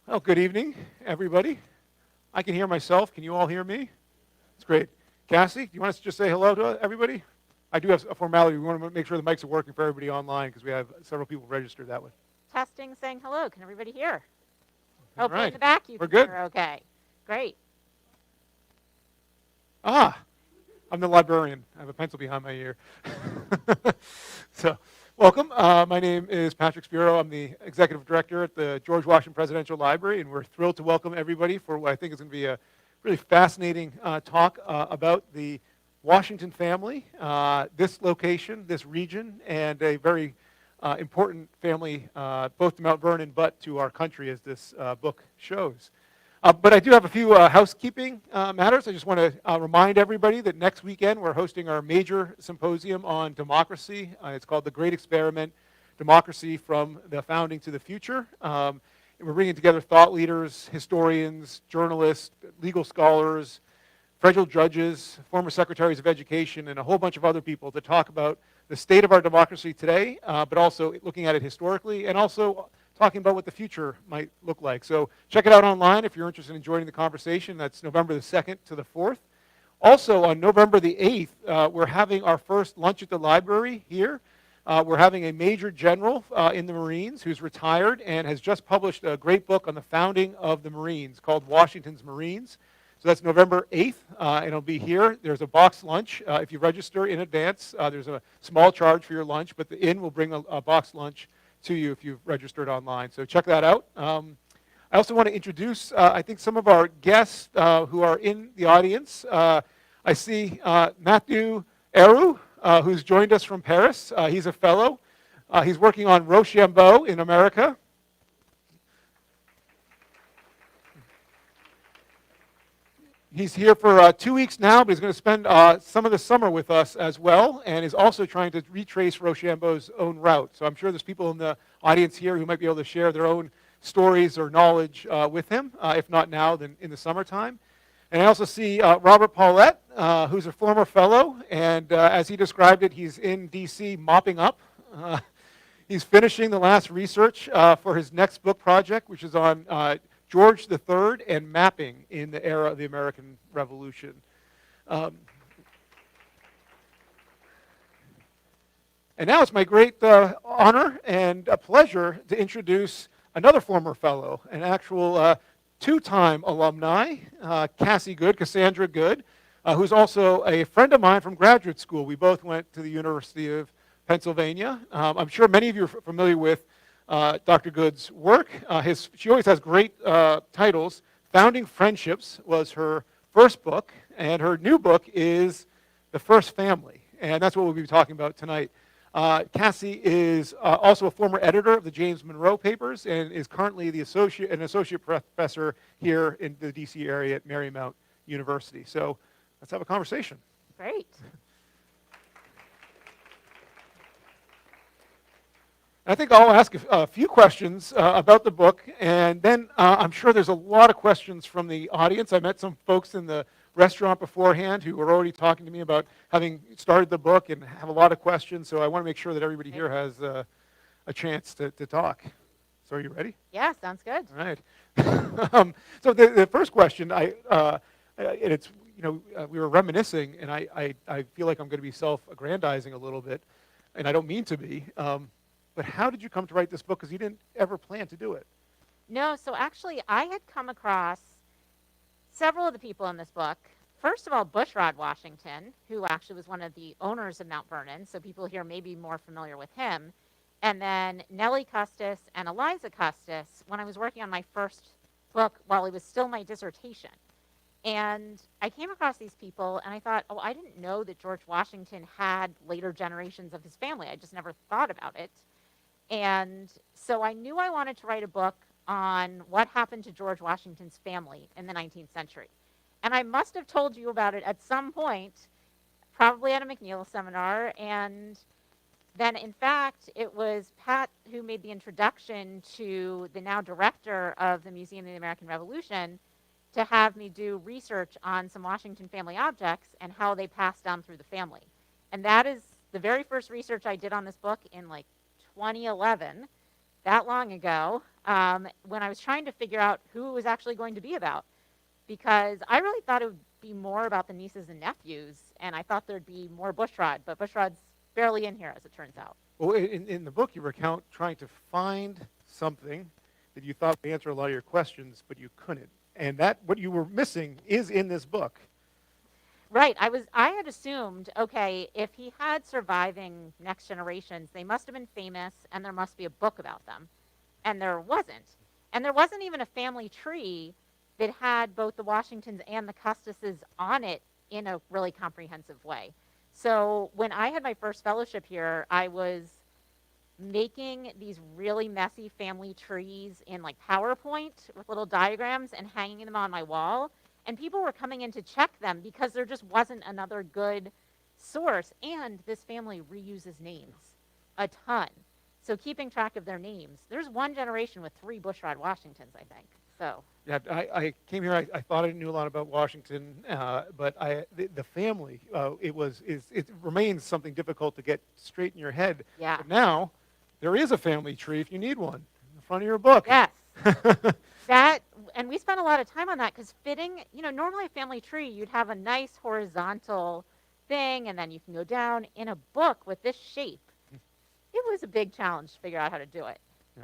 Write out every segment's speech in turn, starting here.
Well, good evening, everybody. I can hear myself. Can you all hear me? It's great. Cassie, do you want us to just say hello to everybody? I do have a formality. We want to make sure the mics are working for everybody online because we have several people registered that way. Testing, saying hello. Can everybody hear? All Hopefully right. in the back you We're can good. hear okay. Great. I'm the librarian. I have a pencil behind my ear. So, welcome. My name is Patrick Spiro. I'm the executive director at the George Washington Presidential Library, and we're thrilled to welcome everybody for what I think is going to be a really fascinating talk about the Washington family, this location, this region, and a very important family, both to Mount Vernon but to our country, as this book shows. But I do have a few housekeeping matters. I just want to remind everybody that next weekend we're hosting our major symposium on democracy. It's called The Great Experiment, Democracy from the Founding to the Future. And we're bringing together thought leaders, historians, journalists, legal scholars, federal judges, former secretaries of education, and a whole bunch of other people to talk about the state of our democracy today, but also looking at it historically, and also talking about what the future might look like. So check it out online if you're interested in joining the conversation. That's November the 2nd to the 4th. Also, on November the 8th, we're having our first lunch at the library here. We're having a major general in the Marines who's retired and has just published a great book on the founding of the Marines called Washington's Marines. So that's November 8th, and it'll be here. There's a box lunch. If you register in advance, there's a small charge for your lunch, but the inn will bring a box lunch to you if you've registered online. So check that out. I also want to introduce, I think, some of our guests who are in the audience. I see Matthew Eru, who's joined us from Paris. He's a fellow. He's working on Rochambeau in America. He's here for 2 weeks now, but he's going to spend some of the summer with us as well, and is also trying to retrace Rochambeau's own route. So I'm sure there's people in the audience here who might be able to share their own stories or knowledge with him, if not now, then in the summertime. And I also see Robert Paulette, who's a former fellow, and as he described it, he's in D.C. mopping up. He's finishing the last research for his next book project, which is on George III and mapping in the era of the American Revolution. And now it's my great honor and a pleasure to introduce another former fellow, an actual two-time alumni, Cassandra Good, who's also a friend of mine from graduate school. We both went to the University of Pennsylvania. I'm sure many of you are familiar with Dr. Good's work. She always has great titles. Founding Friendships was her first book, and her new book is The First Family, and that's what we'll be talking about tonight. Cassie is also a former editor of the James Monroe Papers and is currently an associate professor here in the D.C. area at Marymount University. So let's have a conversation. Great. I think I'll ask a few questions about the book, and then I'm sure there's a lot of questions from the audience. I met some folks in the restaurant beforehand who were already talking to me about having started the book and have a lot of questions, so I want to make sure that everybody here has a chance to talk. So are you ready? Yeah, sounds good. All right. So the first question, it's we were reminiscing, and I feel like I'm going to be self-aggrandizing a little bit, and I don't mean to be. But how did you come to write this book? Because you didn't ever plan to do it. No, so actually I had come across several of the people in this book. First of all, Bushrod Washington, who actually was one of the owners of Mount Vernon, so people here may be more familiar with him. And then Nellie Custis and Eliza Custis when I was working on my first book while it was still my dissertation. And I came across these people and I thought, oh, I didn't know that George Washington had later generations of his family. I just never thought about it. And so I knew I wanted to write a book on what happened to George Washington's family in the 19th century. And I must have told you about it at some point, probably at a McNeil seminar. And then, in fact, it was Pat who made the introduction to the now director of the Museum of the American Revolution to have me do research on some Washington family objects and how they passed down through the family. And that is the very first research I did on this book in 2011. that long ago when I was trying to figure out who it was actually going to be about, because I really thought it would be more about the nieces and nephews, and I thought there'd be more Bushrod, but Bushrod's barely in here, as it turns out. Well, in the book, you recount trying to find something that you thought would answer a lot of your questions, but you couldn't. And that, what you were missing, is in this book. Right. I had assumed, okay, if he had surviving next generations, they must have been famous and there must be a book about them. And there wasn't. And there wasn't even a family tree that had both the Washingtons and the Custuses on it in a really comprehensive way. So when I had my first fellowship here, I was making these really messy family trees in like PowerPoint with little diagrams and hanging them on my wall. And people were coming in to check them because there just wasn't another good source. And this family reuses names a ton. So keeping track of their names. There's one generation with 3 Bushrod Washingtons, I think. So Yeah, I came here. I thought I knew a lot about Washington, but the family it remains something difficult to get straight in your head. yeah. But now there is a family tree if you need one in the front of your book. Yes. And we spent a lot of time on that because fitting, normally a family tree, you'd have a nice horizontal thing and then you can go down. In a book with this shape, it was a big challenge to figure out how to do it. Yeah.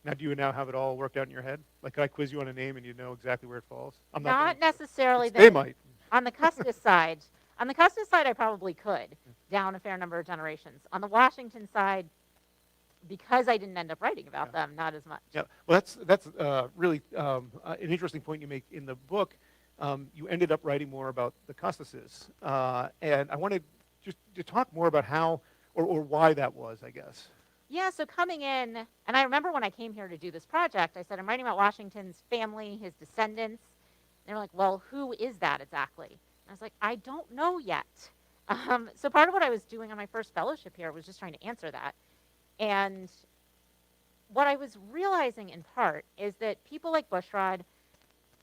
Now, do you now have it all worked out in your head? Like, could I quiz you on a name and you know exactly where it falls? I'm Not necessarily. They might. On the Custis side, I probably could, down a fair number of generations. On the Washington side, because I didn't end up writing about them, not as much. Yeah, well, that's really an interesting point you make in the book. You ended up writing more about the Custuses, and I wanted just to talk more about how or why that was, I guess. Yeah, so coming in, and I remember when I came here to do this project, I said, I'm writing about Washington's family, his descendants. And they were like, well, who is that exactly? And I was like, I don't know yet. So part of what I was doing on my first fellowship here was just trying to answer that. And what I was realizing in part is that people like Bushrod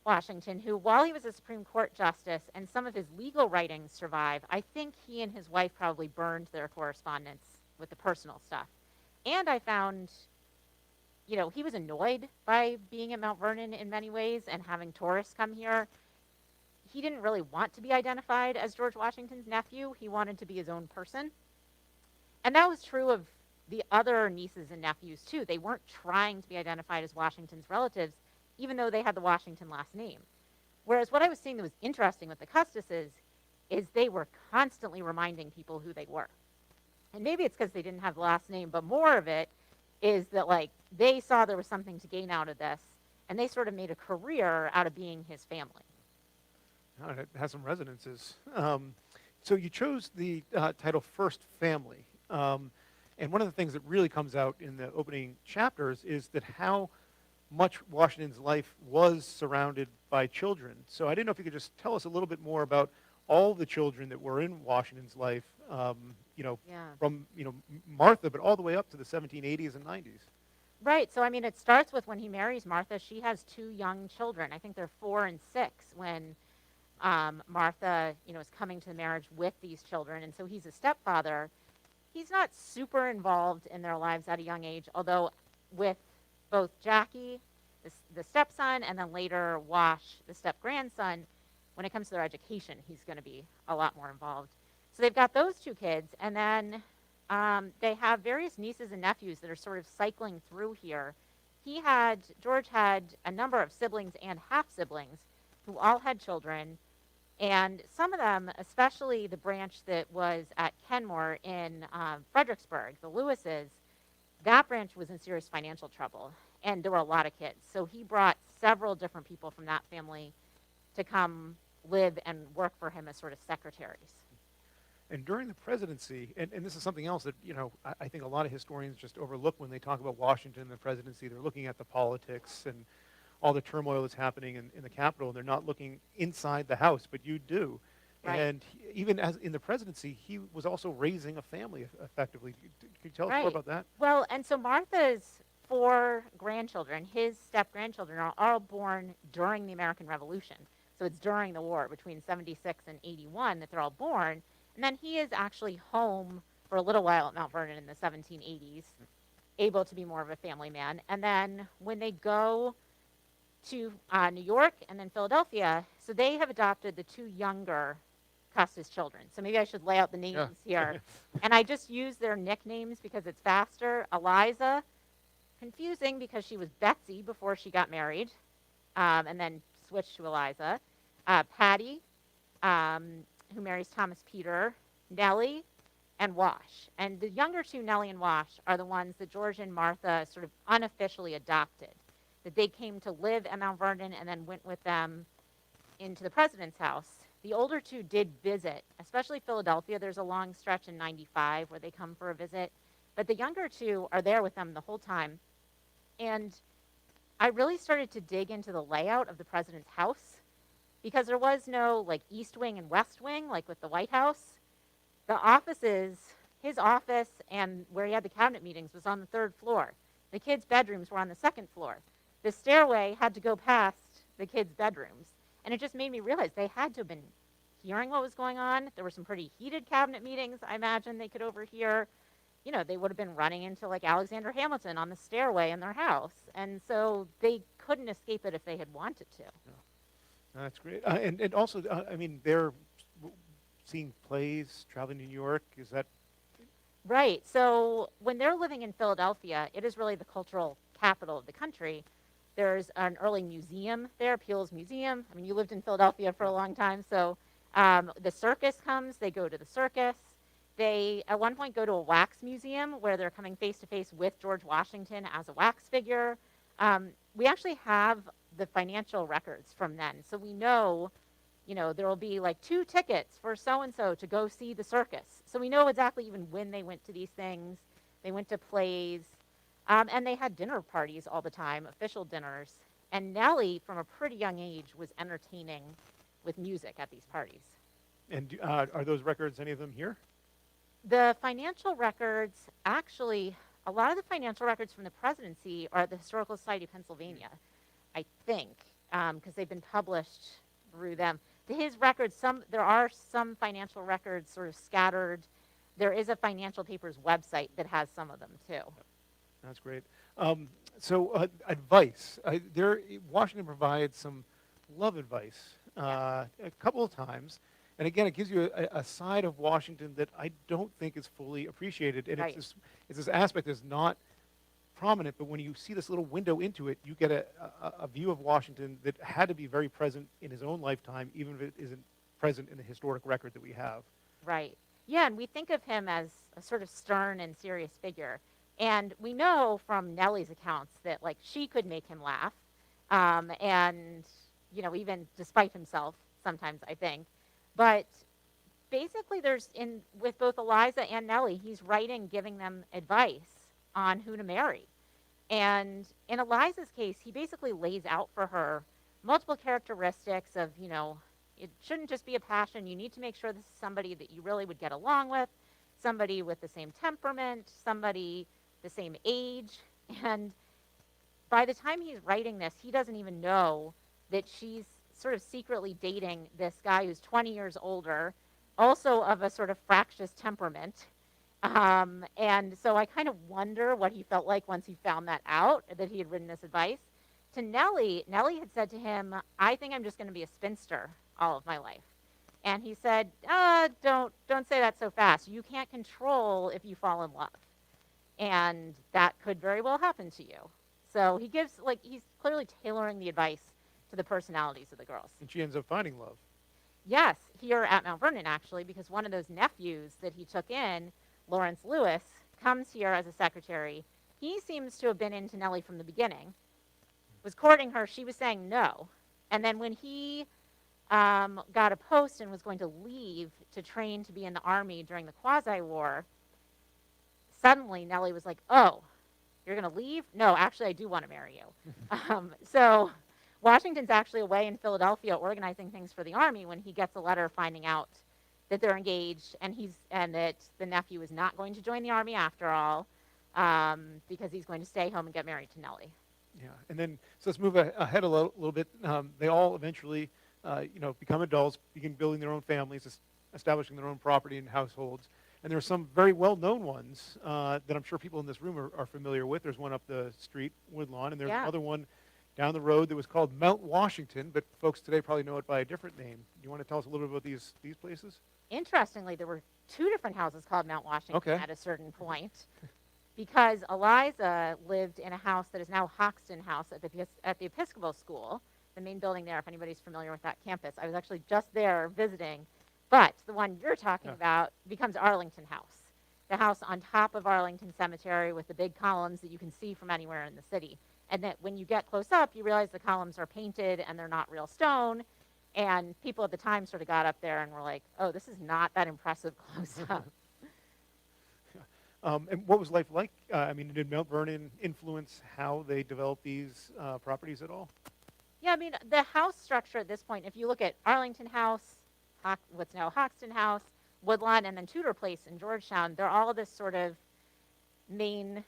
Washington, who while he was a Supreme Court justice and some of his legal writings survive, I think he and his wife probably burned their correspondence with the personal stuff. And I found, he was annoyed by being at Mount Vernon in many ways and having tourists come here. He didn't really want to be identified as George Washington's nephew. He wanted to be his own person. And that was true of the other nieces and nephews, too. They weren't trying to be identified as Washington's relatives, even though they had the Washington last name. Whereas what I was seeing that was interesting with the Custuses is they were constantly reminding people who they were. And maybe it's because they didn't have the last name, but more of it is that, they saw there was something to gain out of this, and they sort of made a career out of being his family. Oh, it has some resonances. So you chose the title First Family. And one of the things that really comes out in the opening chapters is that how much Washington's life was surrounded by children. So I didn't know if you could just tell us a little bit more about all the children that were in Washington's life, from Martha, but all the way up to the 1780s and 90s. Right. So, it starts with when he marries Martha. She has 2 young children. I think they're 4 and 6 when Martha, is coming to the marriage with these children. And so he's a stepfather. He's not super involved in their lives at a young age, although with both Jackie, the stepson, and then later Wash, the step-grandson, when it comes to their education, he's going to be a lot more involved. So they've got those 2 kids, and then they have various nieces and nephews that are sort of cycling through here. George had a number of siblings and half-siblings who all had children, and some of them, especially the branch that was at Kenmore in Fredericksburg, the Lewises, that branch was in serious financial trouble, and there were a lot of kids. So he brought several different people from that family to come live and work for him as sort of secretaries. And during the presidency, and this is something else that, I think a lot of historians just overlook when they talk about Washington and the presidency. They're looking at the politics and all the turmoil that's happening in the Capitol, and they're not looking inside the House, but you do. Right. And even as in the presidency, he was also raising a family effectively. Can you tell us more about that? Well, and so Martha's 4 grandchildren, his step-grandchildren, are all born during the American Revolution. So it's during the war between 76 and 81 that they're all born. And then he is actually home for a little while at Mount Vernon in the 1780s. able to be more of a family man. And then when they go to New York and then Philadelphia, so they have adopted the two younger Custis children. So maybe I should lay out the Yeah. names here. And I just use their nicknames because it's faster. Eliza, confusing because she was Betsy before she got married, and then switched to Eliza. Patty, who marries Thomas Peter, Nellie, and Wash. And the younger two, Nellie and Wash, are the ones that George and Martha sort of unofficially adopted. That they came to live at Mount Vernon and then went with them into the president's house. The older two did visit, especially Philadelphia. There's a long stretch in 95 where they come for a visit. But the younger two are there with them the whole time. And I really started to dig into the layout of the president's house because there was no like East Wing and West Wing like with the White House. The offices, his office and where he had the cabinet meetings was on the 3rd floor. The kids' bedrooms were on the 2nd floor. The stairway had to go past the kids' bedrooms. And it just made me realize they had to have been hearing what was going on. There were some pretty heated cabinet meetings, I imagine they could overhear. You know, they would have been running into like Alexander Hamilton on the stairway in their house. And so they couldn't escape it if they had wanted to. Yeah. That's great. And also, I mean, they're seeing plays, traveling to New York. Is that? Right. So when they're living in Philadelphia, it is really the cultural capital of the country. There's an early museum there, Peale's Museum. I mean, you lived in Philadelphia for a long time. So the circus comes. They go to the circus. They, at one point, go to a wax museum where they're coming face-to-face with George Washington as a wax figure. We actually have the financial records from then. So we know, you know, there will be like 2 tickets for so-and-so to go see the circus. So we know exactly even when they went to these things. They went to plays. And they had dinner parties all the time, official dinners. And Nellie, from a pretty young age, was entertaining with music at these parties. And are those records, any of them here? The financial records, actually, a lot of the financial records from the presidency are at the Historical Society of Pennsylvania, I think, because they've been published through them. His records, there are some financial records sort of scattered. There is a financial papers website that has some of them, too. That's great. So advice. Washington provides some love advice a couple of times. And again, it gives you a side of Washington that I don't think is fully appreciated. And Right. it's this aspect that's not prominent, but when you see this little window into it, you get a view of Washington that had to be very present in his own lifetime, even if it isn't present in the historic record that we have. Right. Yeah, and we think of him as a sort of stern and serious figure. And we know from Nellie's accounts that, like, she could make him laugh. And, you know, even despite himself, sometimes, I think. But basically with both Eliza and Nellie, he's writing, giving them advice on who to marry. And in Eliza's case, he basically lays out for her multiple characteristics of, you know, it shouldn't just be a passion. You need to make sure this is somebody that you really would get along with, somebody with the same temperament, somebody the same age. And by the time he's writing this, he doesn't even know that she's sort of secretly dating this guy who's 20 years older, also of a sort of fractious temperament. And so I kind of wonder what he felt like once he found that out, that he had written this advice. To Nellie had said to him, I think I'm just going to be a spinster all of my life. And he said, don't say that so fast. You can't control if you fall in love. And that could very well happen to you. So he gives, like, he's clearly tailoring the advice to the personalities of the girls. And she ends up finding love. Yes, here at Mount Vernon, actually, because one of those nephews that he took in, Lawrence Lewis, comes here as a secretary. He seems to have been into Nellie from the beginning, was courting her. She was saying no. And then when he got a post and was going to leave to train to be in the Army during the Quasi-War, suddenly Nellie was like, oh, you're going to leave? No, actually, I do want to marry you. So Washington's actually away in Philadelphia organizing things for the Army when he gets a letter finding out that they're engaged and that the nephew is not going to join the Army after all, because he's going to stay home and get married to Nellie. Yeah, and then so let's move ahead a little bit. They all eventually, become adults, begin building their own families, establishing their own property and households. And there are some very well-known ones that I'm sure people in this room are familiar with. There's one up the street, Woodlawn, and there's Yeah. another one down the road that was called Mount Washington, but folks today probably know it by a different name. You want to tell us a little bit about these places? Interestingly, there were two different houses called Mount Washington Okay. at a certain point, because Eliza lived in a house that is now Hoxton House at the Episcopal School, the main building there, if anybody's familiar with that campus. I was actually just there visiting. But the one you're talking about becomes Arlington House, the house on top of Arlington Cemetery with the big columns that you can see from anywhere in the city. And that when you get close up, you realize the columns are painted and they're not real stone. And people at the time sort of got up there and were like, oh, this is not that impressive close up. And what was life like? I mean, did Mount Vernon influence how they developed these properties at all? Yeah, I mean, the house structure at this point, if you look at Arlington House, what's now Hoxton House, Woodlawn, and then Tudor Place in Georgetown, they're all this sort of main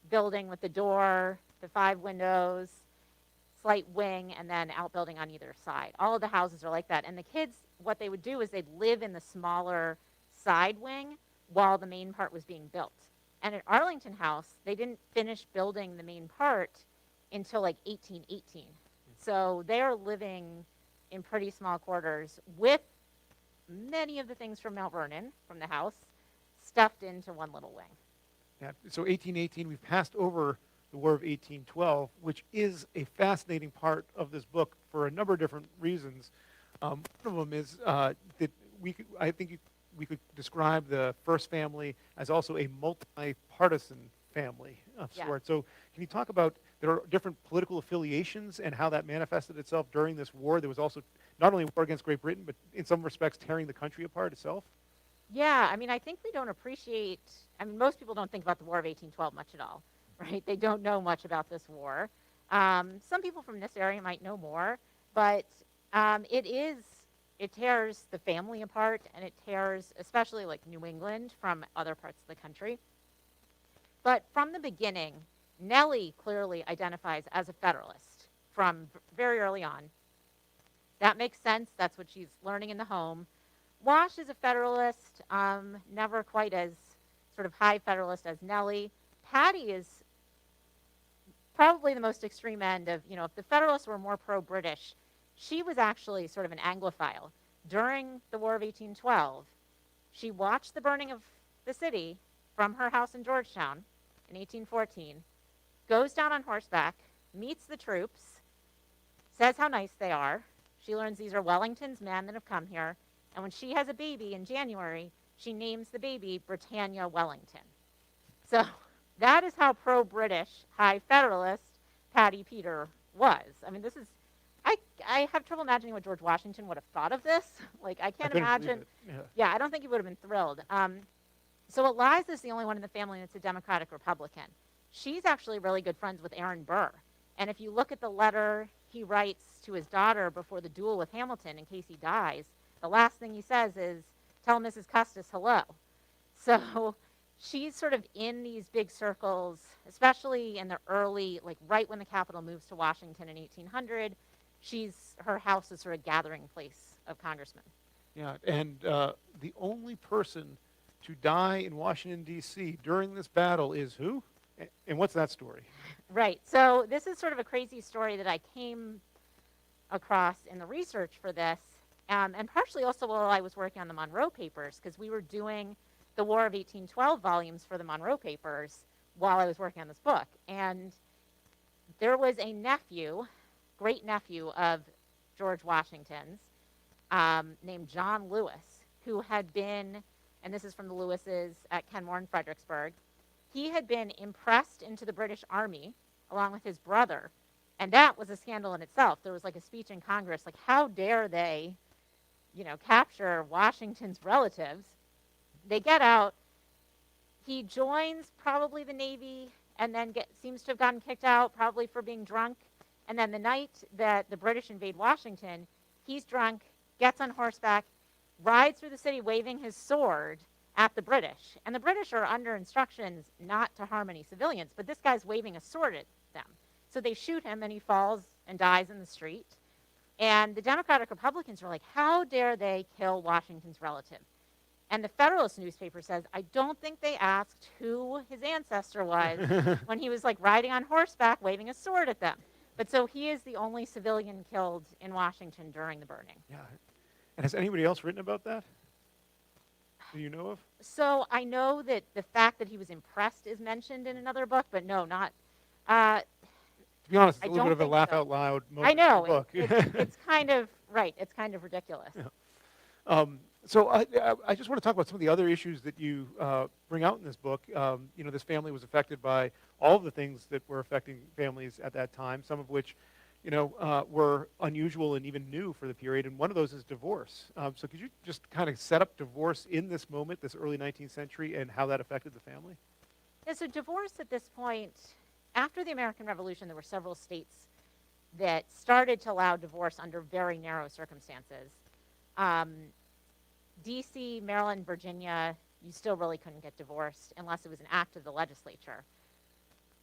building with the door, the 5 windows, slight wing, and then outbuilding on either side. All of the houses are like that. And the kids, what they would do is they'd live in the smaller side wing while the main part was being built. And at Arlington House, they didn't finish building the main part until like 1818. So they're living in pretty small quarters with many of the things from Mount Vernon, from the house, stuffed into one little wing. Yeah. So 1818, we've passed over the War of 1812, which is a fascinating part of this book for a number of different reasons. One of them is that we could describe the first family as also a multi-partisan family of sorts. So can you talk about, there are different political affiliations and how that manifested itself during this war? There was also not only a war against Great Britain, but in some respects tearing the country apart itself. Yeah, I mean, I think we don't appreciate, I mean, most people don't think about the War of 1812 much at all, right? They don't know much about this war. Some people from this area might know more, but it tears the family apart, and it tears especially like New England from other parts of the country. But from the beginning, Nellie clearly identifies as a Federalist from very early on. That makes sense. That's what she's learning in the home. Wash is a Federalist, never quite as sort of high Federalist as Nellie. Patty is probably the most extreme end of, if the Federalists were more pro-British, she was actually sort of an Anglophile. During the War of 1812, she watched the burning of the city from her house in Georgetown in 1814, goes down on horseback, meets the troops, says how nice they are. She learns these are Wellington's men that have come here. And when she has a baby in January, she names the baby Britannia Wellington. So that is how pro-British, high Federalist Patty Peter was. I mean, this is, I have trouble imagining what George Washington would have thought of this. Like, I can't imagine. Yeah, I don't think he would have been thrilled. So Eliza is the only one in the family that's a Democratic Republican. She's actually really good friends with Aaron Burr. And if you look at the letter he writes to his daughter before the duel with Hamilton in case he dies, the last thing he says is, tell Mrs. Custis hello. So she's sort of in these big circles, especially in the early, like right when the capital moves to Washington in 1800, her house is sort of gathering place of congressmen. Yeah, and the only person to die in Washington, D.C. during this battle is who? And what's that story? Right. So this is sort of a crazy story that I came across in the research for this, and partially also while I was working on the Monroe Papers, because we were doing the War of 1812 volumes for the Monroe Papers while I was working on this book. And there was a nephew, great-nephew of George Washington's, named John Lewis, who had been, and this is from the Lewises at Kenmore in Fredericksburg, he had been impressed into the British Army along with his brother, and that was a scandal in itself. There was like a speech in Congress, like how dare they, capture Washington's relatives. They get out. He joins probably the Navy and then seems to have gotten kicked out probably for being drunk. And then the night that the British invade Washington, he's drunk, gets on horseback, rides through the city waving his sword at the British. And the British are under instructions not to harm any civilians, but this guy's waving a sword at them. So they shoot him and he falls and dies in the street. And the Democratic Republicans were like, how dare they kill Washington's relative? And the Federalist newspaper says, I don't think they asked who his ancestor was when he was like riding on horseback waving a sword at them. But so he is the only civilian killed in Washington during the burning. Yeah. And has anybody else written about that? Do you know of? So I know that the fact that he was impressed is mentioned in another book, but no, not. To be honest, it's I a little bit don't of a think laugh so. out loud moment I in the know book. it's kind of right. It's kind of ridiculous. Yeah. So I just want to talk about some of the other issues that you bring out in this book. This family was affected by all of the things that were affecting families at that time, some of which, were unusual and even new for the period. And one of those is divorce. So could you just kind of set up divorce in this moment, this early 19th century, and how that affected the family? Yeah, so divorce at this point, after the American Revolution, there were several states that started to allow divorce under very narrow circumstances. DC, Maryland, Virginia, you still really couldn't get divorced unless it was an act of the legislature.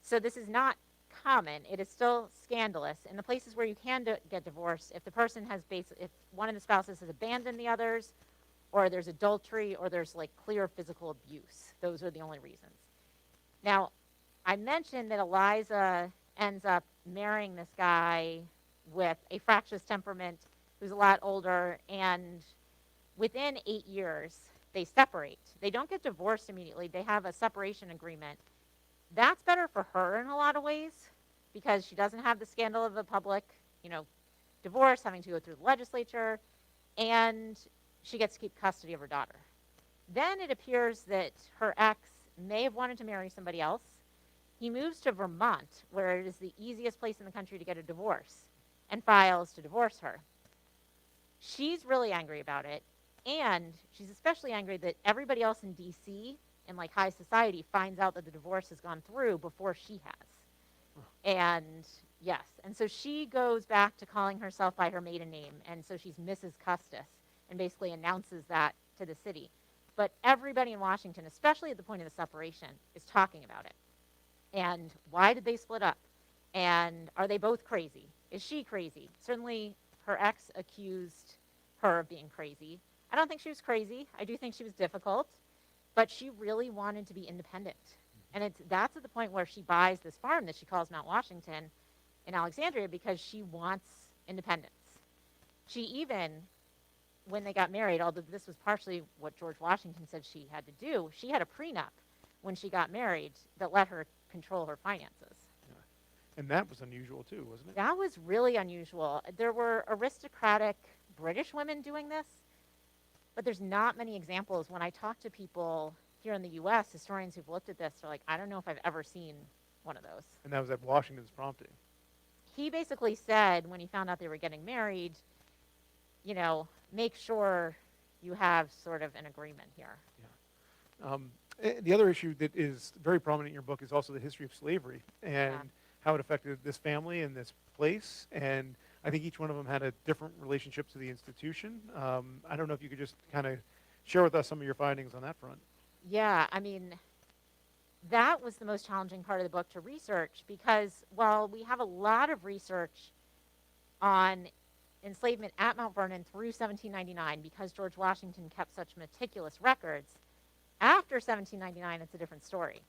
So this is not common. It is still scandalous. In the places where you can get divorced, if the person has if one of the spouses has abandoned the others, or there's adultery, or there's like clear physical abuse, those are the only reasons. Now, I mentioned that Eliza ends up marrying this guy with a fractious temperament who's a lot older, and within 8 years, they separate. They don't get divorced immediately. They have a separation agreement. That's better for her in a lot of ways because she doesn't have the scandal of a public, divorce having to go through the legislature, and she gets to keep custody of her daughter. Then it appears that her ex may have wanted to marry somebody else. He moves to Vermont, where it is the easiest place in the country to get a divorce, and files to divorce her. She's really angry about it, and she's especially angry that everybody else in D.C. in like high society finds out that the divorce has gone through before she has. And yes, and so she goes back to calling herself by her maiden name, and so she's Mrs. Custis, and basically announces that to the city. But everybody in Washington, especially at the point of the separation, is talking about it. And why did they split up? And are they both crazy? Is she crazy? Certainly her ex accused her of being crazy. I don't think she was crazy. I do think she was difficult, but she really wanted to be independent. And that's at the point where she buys this farm that she calls Mount Washington in Alexandria because she wants independence. She even, when they got married, although this was partially what George Washington said she had to do, she had a prenup when she got married that let her control her finances. And that was unusual too, wasn't it? That was really unusual. There were aristocratic British women doing this, but there's not many examples. When I talk to people here in the U.S., historians who've looked at this, they're like, I don't know if I've ever seen one of those. And that was at Washington's prompting. He basically said when he found out they were getting married, make sure you have sort of an agreement here. Yeah. The other issue that is very prominent in your book is also the history of slavery and how it affected this family and this place. And I think each one of them had a different relationship to the institution. I don't know if you could just kind of share with us some of your findings on that front. Yeah, I mean, that was the most challenging part of the book to research because while we have a lot of research on enslavement at Mount Vernon through 1799 because George Washington kept such meticulous records, after 1799 it's a different story.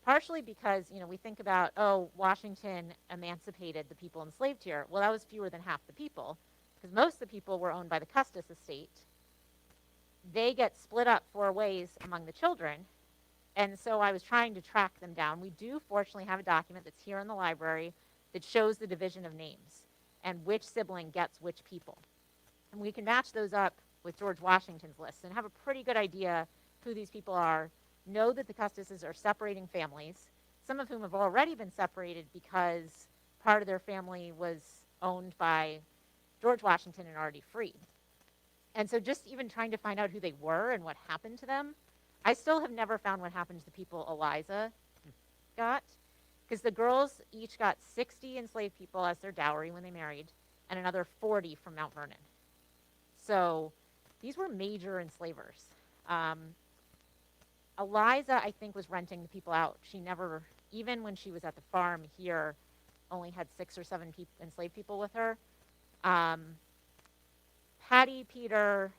Partially because, we think about, Washington emancipated the people enslaved here. Well, that was fewer than half the people because most of the people were owned by the Custis estate. They get split up 4 ways among the children. And so I was trying to track them down. We do fortunately have a document that's here in the library that shows the division of names and which sibling gets which people. And we can match those up with George Washington's list and have a pretty good idea who these people are, know that the Custises are separating families, some of whom have already been separated because part of their family was owned by George Washington and already freed. And so just even trying to find out who they were and what happened to them, I still have never found what happened to the people Eliza got, because the girls each got 60 enslaved people as their dowry when they married, and another 40 from Mount Vernon. So these were major enslavers. Eliza, I think, was renting the people out. She never, even when she was at the farm here, only had 6 or 7 enslaved people with her. Patty, Peter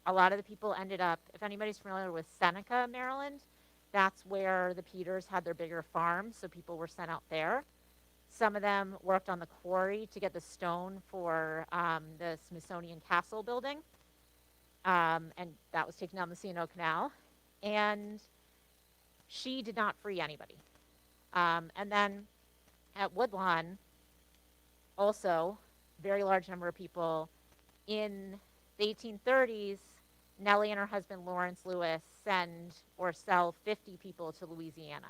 a lot of the people ended up, if anybody's familiar with Seneca, Maryland, that's where the Peters had their bigger farms, so people were sent out there. Some of them worked on the quarry to get the stone for the Smithsonian Castle building, and that was taken down the C&O Canal. And she did not free anybody. And then at Woodlawn, also, very large number of people. In the 1830s, Nellie and her husband Lawrence Lewis send or sell 50 people to Louisiana.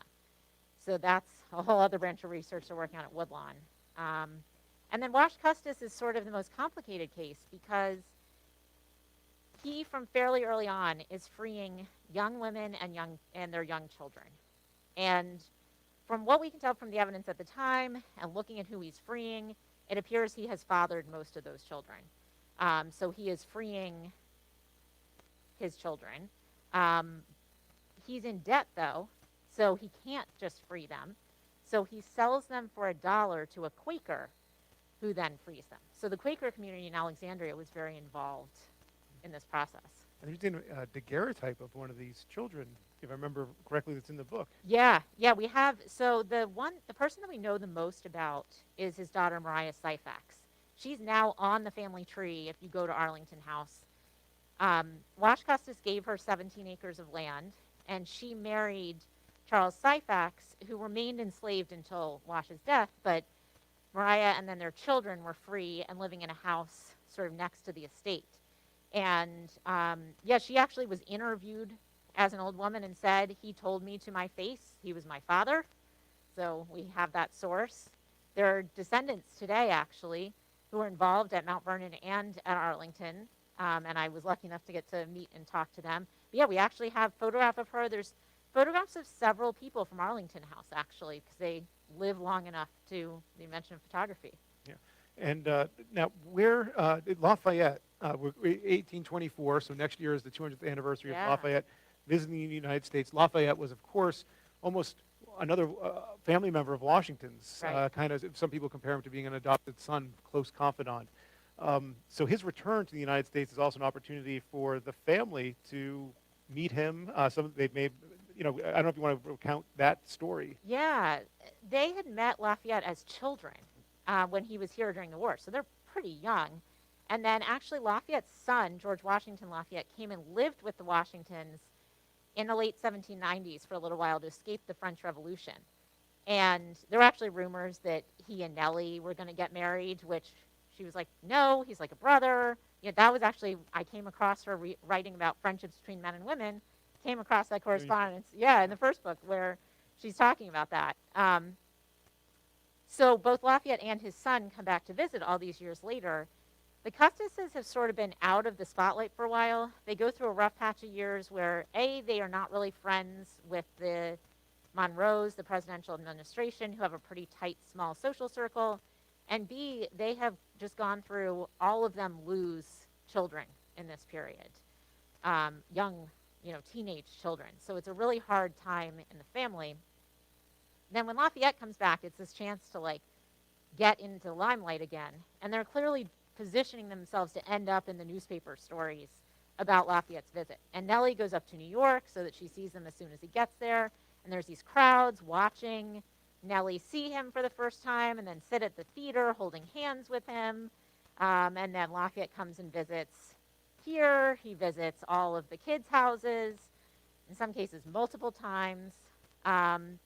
So that's a whole other branch of research they're working on at Woodlawn. And then Wash Custis is sort of the most complicated case because he, from fairly early on, is freeing young women and their young children. And from what we can tell from the evidence at the time and looking at who he's freeing, it appears he has fathered most of those children. So he is freeing his children. He's in debt, though, so he can't just free them. So he sells them for $1 to a Quaker, who then frees them. So the Quaker community in Alexandria was very involved in this process. And there's been a daguerreotype of one of these children, if I remember correctly, that's in the book. Yeah, we have. So the person that we know the most about is his daughter, Mariah Syphax. She's now on the family tree if you go to Arlington House. Wash Custis gave her 17 acres of land, and she married Charles Syphax, who remained enslaved until Wash's death, but Mariah and then their children were free and living in a house sort of next to the estate. And she actually was interviewed as an old woman and said, he told me to my face he was my father. So we have that source. There are descendants today, actually, who were involved at Mount Vernon and at Arlington. And I was lucky enough to get to meet and talk to them. But yeah, we actually have a photograph of her. There's photographs of several people from Arlington House, actually, because they live long enough to the invention of photography. Yeah. And now, where Lafayette, 1824, so next year is the 200th anniversary of Lafayette visiting the United States. Lafayette was, of course, almost another family member of Washington's, right. Kind of, some people compare him to being an adopted son, close confidant. So his return to the United States is also an opportunity for the family to meet him. They've made, I don't know if you want to recount that story. Yeah, they had met Lafayette as children when he was here during the war, so they're pretty young. And then actually Lafayette's son, George Washington Lafayette, came and lived with the Washingtons in the late 1790s for a little while to escape the French Revolution. And there were actually rumors that he and Nellie were going to get married, which she was like, no, he's like a brother. That was actually, I came across her writing about friendships between men and women, came across that correspondence, in the first book where she's talking about that. So both Lafayette and his son come back to visit all these years later. The Custises have sort of been out of the spotlight for a while. They go through a rough patch of years where, A, they are not really friends with the Monroes, the presidential administration, who have a pretty tight, small social circle. And B, they have just gone through, all of them lose children in this period. Young, teenage children. So it's a really hard time in the family. Then when Lafayette comes back, it's this chance to get into the limelight again. And they're clearly positioning themselves to end up in the newspaper stories about Lafayette's visit. And Nellie goes up to New York so that she sees him as soon as he gets there. And there's these crowds watching Nellie see him for the first time and then sit at the theater holding hands with him. And then Lafayette comes and visits here. He visits all of the kids' houses, in some cases multiple times. And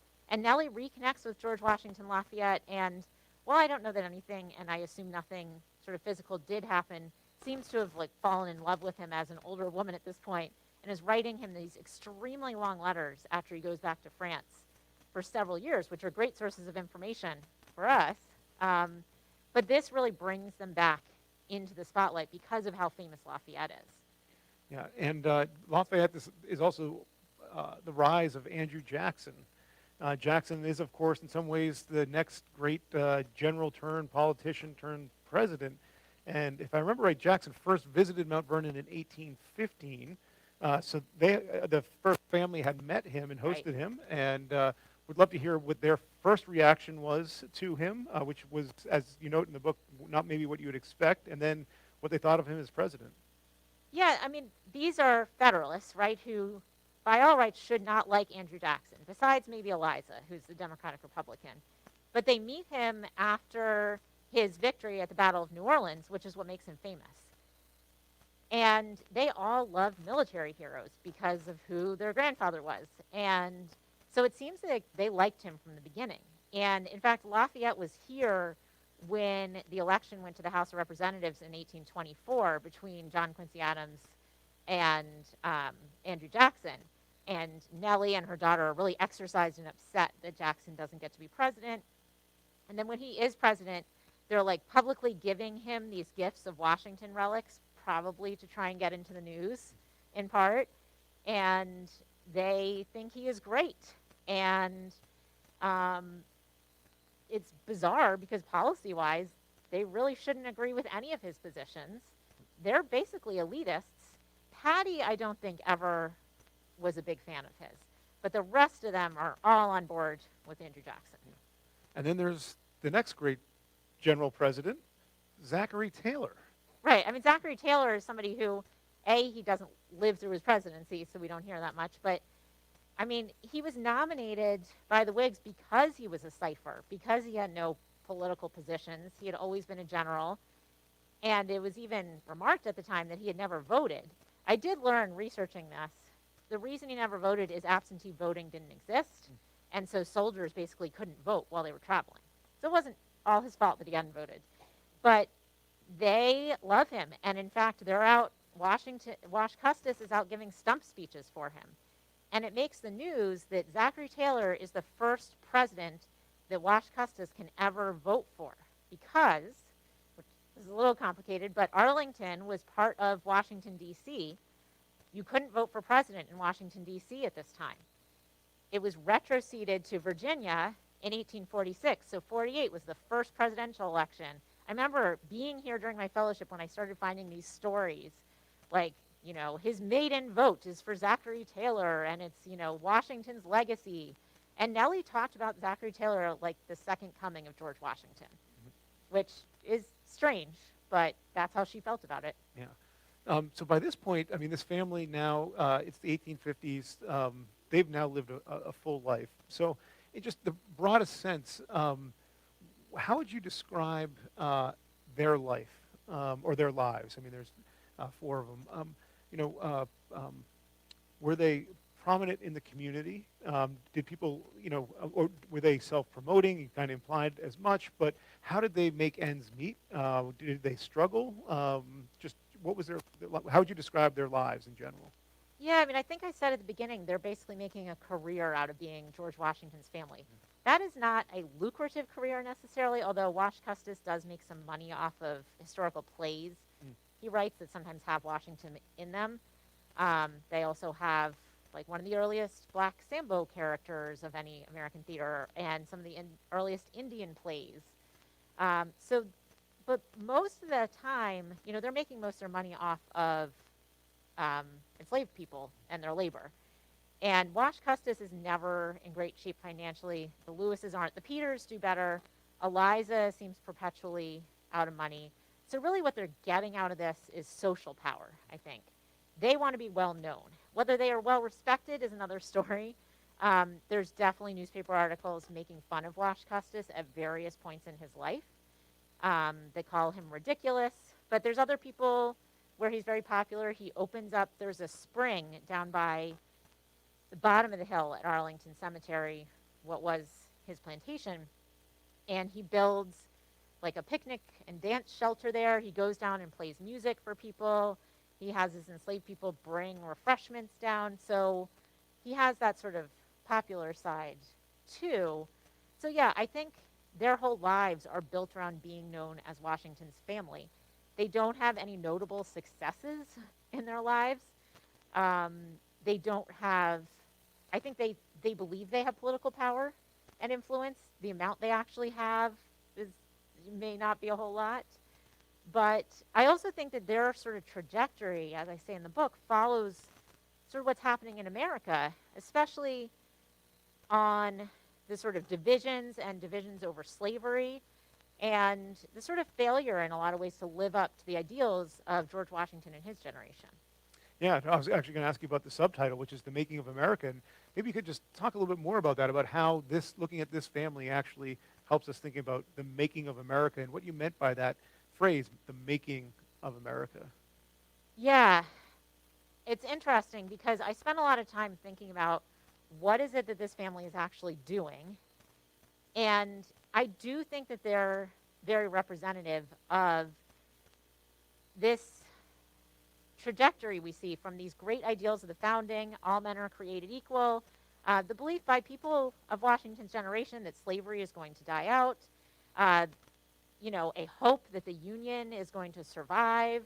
Nellie reconnects with George Washington Lafayette. And while I don't know that anything, and I assume nothing sort of physical did happen, seems to have fallen in love with him as an older woman at this point and is writing him these extremely long letters after he goes back to France for several years, which are great sources of information for us. But this really brings them back into the spotlight because of how famous Lafayette is. Yeah, and Lafayette is also the rise of Andrew Jackson. Jackson is, of course, in some ways the next great general turned politician turned president. And if I remember right, Jackson first visited Mount Vernon in 1815. So the first family had met him and hosted him, and would love to hear what their first reaction was to him, which was, as you note in the book, not maybe what you would expect, and then what they thought of him as president. Yeah, I mean, these are Federalists, right, who by all rights should not like Andrew Jackson, besides maybe Eliza, who's the Democratic Republican. But they meet him after his victory at the Battle of New Orleans, which is what makes him famous. And they all loved military heroes because of who their grandfather was. And so it seems that they liked him from the beginning. And in fact, Lafayette was here when the election went to the House of Representatives in 1824 between John Quincy Adams and Andrew Jackson. And Nellie and her daughter are really exercised and upset that Jackson doesn't get to be president. And then when he is president, they're like publicly giving him these gifts of Washington relics, probably to try and get into the news in part. And they think he is great. And it's bizarre because policy-wise, they really shouldn't agree with any of his positions. They're basically elitists. Patty, I don't think, ever was a big fan of his. But the rest of them are all on board with Andrew Jackson. And then there's the next great general president, Zachary Taylor. Right. I mean, Zachary Taylor is somebody who, A, he doesn't live through his presidency, so we don't hear that much. But, I mean, he was nominated by the Whigs because he was a cipher, because he had no political positions. He had always been a general. And it was even remarked at the time that he had never voted. I did learn researching this. The reason he never voted is absentee voting didn't exist. And so soldiers basically couldn't vote while they were traveling. So it wasn't all his fault that he hadn't voted. But they love him. And in fact, they're out, Wash Custis is out giving stump speeches for him. And it makes the news that Zachary Taylor is the first president that Wash Custis can ever vote for. Because, which is a little complicated, but Arlington was part of Washington, D.C. You couldn't vote for president in Washington, D.C. at this time. It was retroceded to Virginia in 1846. So 48 was the first presidential election. I remember being here during my fellowship when I started finding these stories, like, you know, his maiden vote is for Zachary Taylor, and it's, you know, Washington's legacy. And Nellie talked about Zachary Taylor like the second coming of George Washington, which is strange, but that's how she felt about it. Yeah. So by this point, I mean, this family now, it's the 1850s. They've now lived a full life. So in just the broadest sense, how would you describe their life or their lives? I mean, there's 4 of them. Were they prominent in the community? Did people, or were they self-promoting? You kind of implied as much, but how did they make ends meet? Did they struggle? Just what was how would you describe their lives in general? Yeah, I mean, I think I said at the beginning, they're basically making a career out of being George Washington's family. That is not a lucrative career necessarily, although Wash Custis does make some money off of historical plays. He writes that sometimes have Washington in them. They also have like one of the earliest black Sambo characters of any American theater and some of the earliest Indian plays. But most of the time, they're making most of their money off of enslaved people and their labor. And Wash Custis is never in great shape financially. The Lewises aren't. The Peters do better. Eliza seems perpetually out of money. So really what they're getting out of this is social power, I think. They want to be well known. Whether they are well respected is another story. There's definitely newspaper articles making fun of Wash Custis at various points in his life. They call him ridiculous. But there's other people where he's very popular. He opens up, there's a spring down by the bottom of the hill at Arlington Cemetery, what was his plantation, and he builds like a picnic and dance shelter there. He goes down and plays music for people. He has his enslaved people bring refreshments down. So he has that sort of popular side too. So yeah, I think their whole lives are built around being known as Washington's family. They don't have any notable successes in their lives. They don't have, I think they believe they have political power and influence. The amount they actually have may not be a whole lot. But I also think that their sort of trajectory, as I say in the book, follows sort of what's happening in America, especially on the sort of divisions over slavery and the sort of failure in a lot of ways to live up to the ideals of George Washington and his generation. Yeah, I was actually going to ask you about the subtitle, which is The Making of America. And maybe you could just talk a little bit more about that, about how this, looking at this family actually helps us think about the making of America and what you meant by that phrase, the making of America. Yeah, it's interesting because I spent a lot of time thinking about what is it that this family is actually doing. And I do think that they're very representative of this trajectory we see from these great ideals of the founding, all men are created equal, the belief by people of Washington's generation that slavery is going to die out, uh, a hope that the Union is going to survive.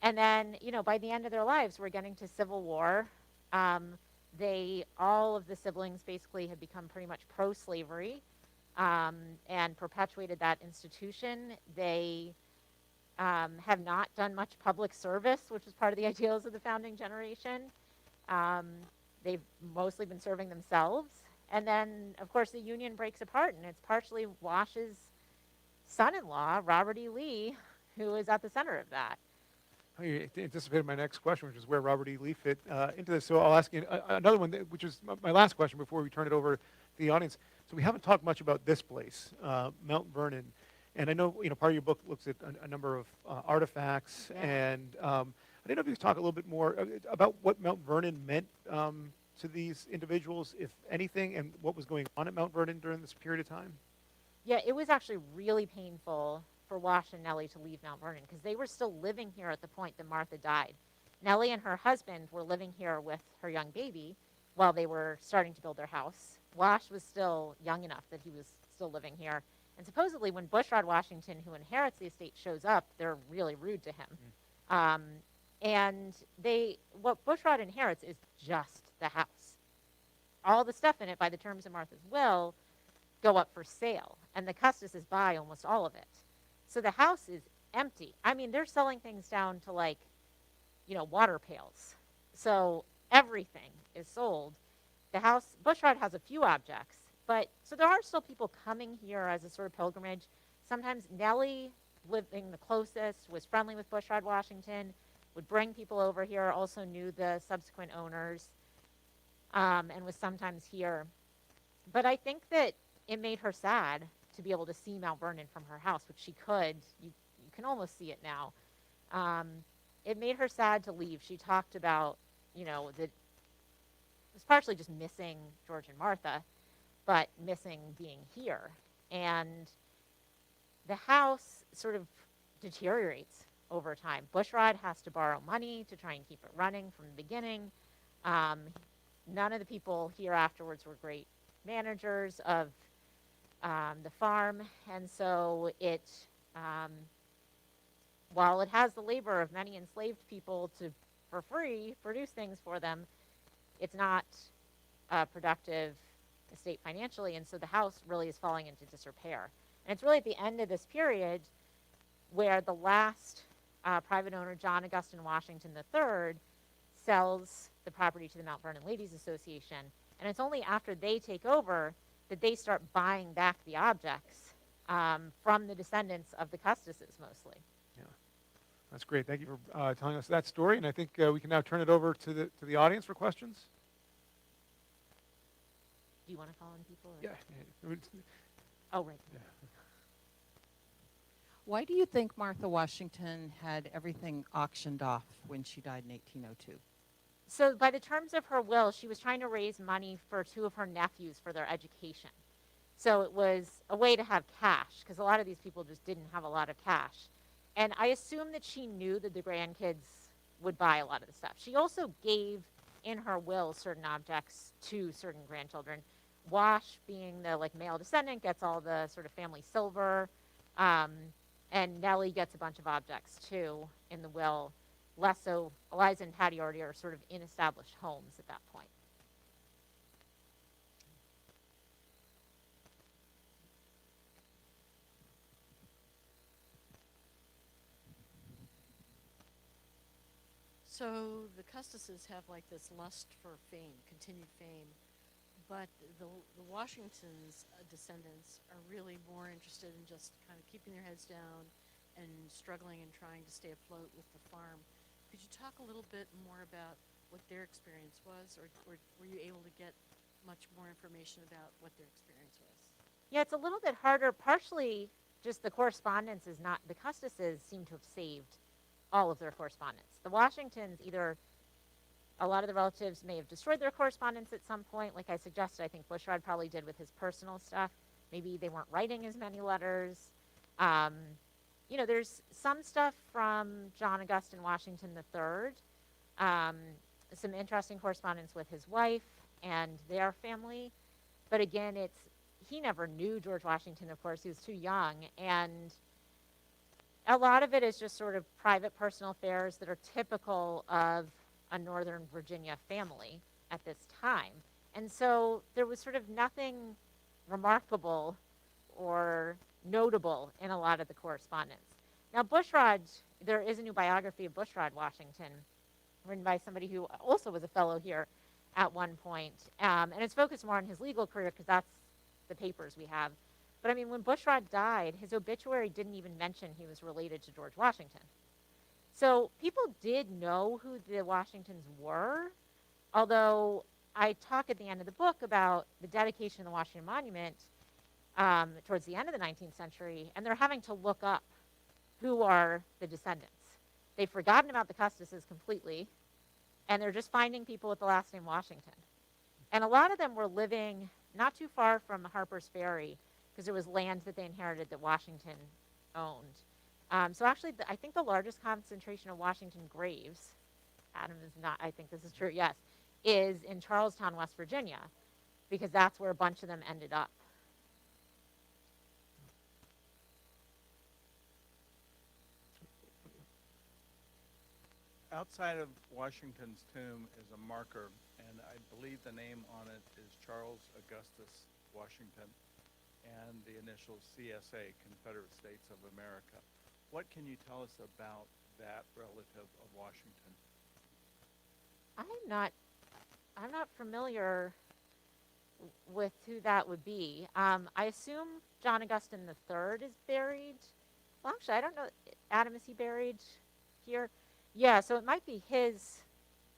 And then, by the end of their lives, we're getting to Civil War. All of the siblings basically had become pretty much pro-slavery, and perpetuated that institution. They have not done much public service, which was part of the ideals of the founding generation. They've mostly been serving themselves. And then, of course, the Union breaks apart, and it's partially Wash's son-in-law, Robert E. Lee, who is at the center of that. You anticipated my next question, which is where Robert E. Lee fit into this. So I'll ask you another one, which is my last question before we turn it over to the audience. So we haven't talked much about this place, Mount Vernon. And I know, part of your book looks at a number of artifacts. Yeah. And I didn't know if you could talk a little bit more about what Mount Vernon meant to these individuals, if anything, and what was going on at Mount Vernon during this period of time. Yeah, it was actually really painful for Wash and Nellie to leave Mount Vernon because they were still living here at the point that Martha died. Nellie and her husband were living here with her young baby while they were starting to build their house. Wash was still young enough that he was still living here. And supposedly when Bushrod Washington, who inherits the estate, shows up, they're really rude to him. And what Bushrod inherits is just the house. All the stuff in it, by the terms of Martha's will, go up for sale. And the Augustus buy almost all of it. So the house is empty. I mean, they're selling things down to water pails. So everything is sold. The house, Bushrod has a few objects, so there are still people coming here as a sort of pilgrimage. Sometimes Nellie, living the closest, was friendly with Bushrod Washington, would bring people over here, also knew the subsequent owners, and was sometimes here. But I think that it made her sad to be able to see Mount Vernon from her house, which she could. You can almost see it now. It made her sad to leave. She talked about, that it was partially just missing George and Martha, but missing being here. And the house sort of deteriorates over time. Bushrod has to borrow money to try and keep it running from the beginning. None of the people here afterwards were great managers of the farm, and so while it has the labor of many enslaved people to, for free, produce things for them, it's not a productive estate financially, and so the house really is falling into disrepair. And it's really at the end of this period where the last private owner, John Augustus Washington III, sells the property to the Mount Vernon Ladies Association, and it's only after they take over that they start buying back the objects from the descendants of the Augustus's mostly. Yeah, that's great. Thank you for telling us that story. And I think we can now turn it over to the audience for questions. Do you want to call in people? Or? Yeah. Oh, right. Yeah. Why do you think Martha Washington had everything auctioned off when she died in 1802? So by the terms of her will, she was trying to raise money for two of her nephews for their education. So it was a way to have cash, because a lot of these people just didn't have a lot of cash. And I assume that she knew that the grandkids would buy a lot of the stuff. She also gave in her will certain objects to certain grandchildren. Wash, being the male descendant, gets all the sort of family silver, and Nellie gets a bunch of objects too in the will. Less so, Eliza and Patty already are sort of in established homes at that point. So the Augustus's have this lust for fame, continued fame, but the Washingtons' descendants are really more interested in just kind of keeping their heads down and struggling and trying to stay afloat with the farm. Could you talk a little bit more about what their experience was, or were you able to get much more information about what their experience was? Yeah, it's a little bit harder. Partially, just the correspondence is not, the Custis's seem to have saved all of their correspondence. The Washingtons, either a lot of the relatives may have destroyed their correspondence at some point, like I suggested. I think Bushrod probably did with his personal stuff. Maybe they weren't writing as many letters. There's some stuff from John Augustus Washington III, some interesting correspondence with his wife and their family. But again, he never knew George Washington, of course. He was too young. And a lot of it is just sort of private personal affairs that are typical of a Northern Virginia family at this time. And so there was sort of nothing remarkable or notable in a lot of the correspondence. Now, Bushrod, there is a new biography of Bushrod Washington written by somebody who also was a fellow here at one point. And it's focused more on his legal career because that's the papers we have. But I mean, when Bushrod died, his obituary didn't even mention he was related to George Washington. So people did know who the Washingtons were, although I talk at the end of the book about the dedication of the Washington Monument towards the end of the 19th century, and they're having to look up who are the descendants. They've forgotten about the Custises completely, and they're just finding people with the last name Washington. And a lot of them were living not too far from Harper's Ferry, because there was land that they inherited that Washington owned. So actually, I think the largest concentration of Washington graves, Adam is not, I think this is true, yes, is in Charlestown, West Virginia, because that's where a bunch of them ended up. Outside of Washington's tomb is a marker, and I believe the name on it is Charles Augustus Washington, and the initials CSA, Confederate States of America. What can you tell us about that relative of Washington? I'm not familiar with who that would be. I assume John Augustus III is buried. Well, actually, I don't know. Adam, is he buried here? Yeah, so it might be his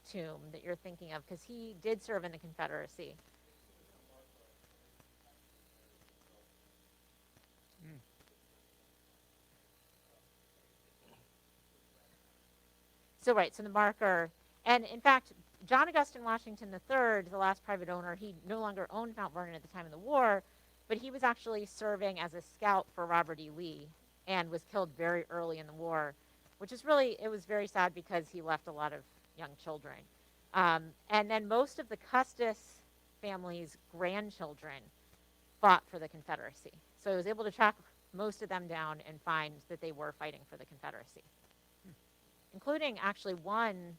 tomb that you're thinking of, because he did serve in the Confederacy. So right, so the marker, and in fact, John Augustus Washington III, the last private owner, he no longer owned Mount Vernon at the time of the war, but he was actually serving as a scout for Robert E. Lee and was killed very early in the war, which is really, it was very sad because he left a lot of young children. And then most of the Custis family's grandchildren fought for the Confederacy. So I was able to track most of them down and find that they were fighting for the Confederacy, including actually one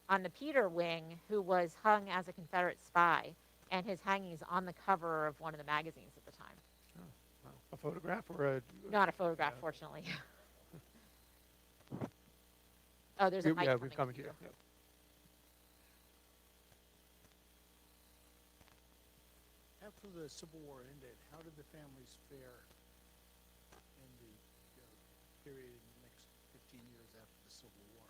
on the Peter wing who was hung as a Confederate spy, and his hanging's on the cover of one of the magazines at the time. Oh, wow. A photograph or a... Not a photograph, fortunately. Oh, there's a mic Yeah, coming we've come to to you. you. Yep. After the Civil War ended, how did the families fare in the period in the next 15 years after the Civil War?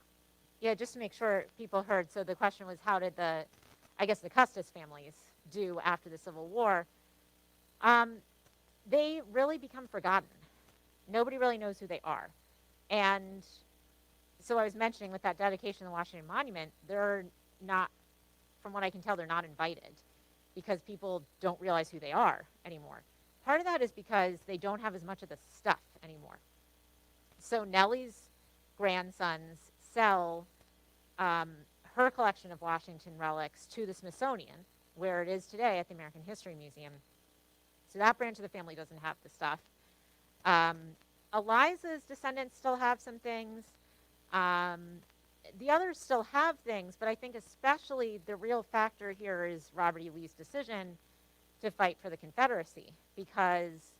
Yeah, just to make sure people heard. So the question was, how did the Custis families do after the Civil War? They really become forgotten. Nobody really knows who they are. And so I was mentioning with that dedication of the Washington Monument, they're not, from what I can tell, they're not invited because people don't realize who they are anymore. Part of that is because they don't have as much of the stuff anymore. So Nellie's grandsons sell her collection of Washington relics to the Smithsonian, where it is today at the American History Museum. So that branch of the family doesn't have the stuff. Eliza's descendants still have some things. The others still have things, but I think especially the real factor here is Robert E. Lee's decision to fight for the Confederacy, because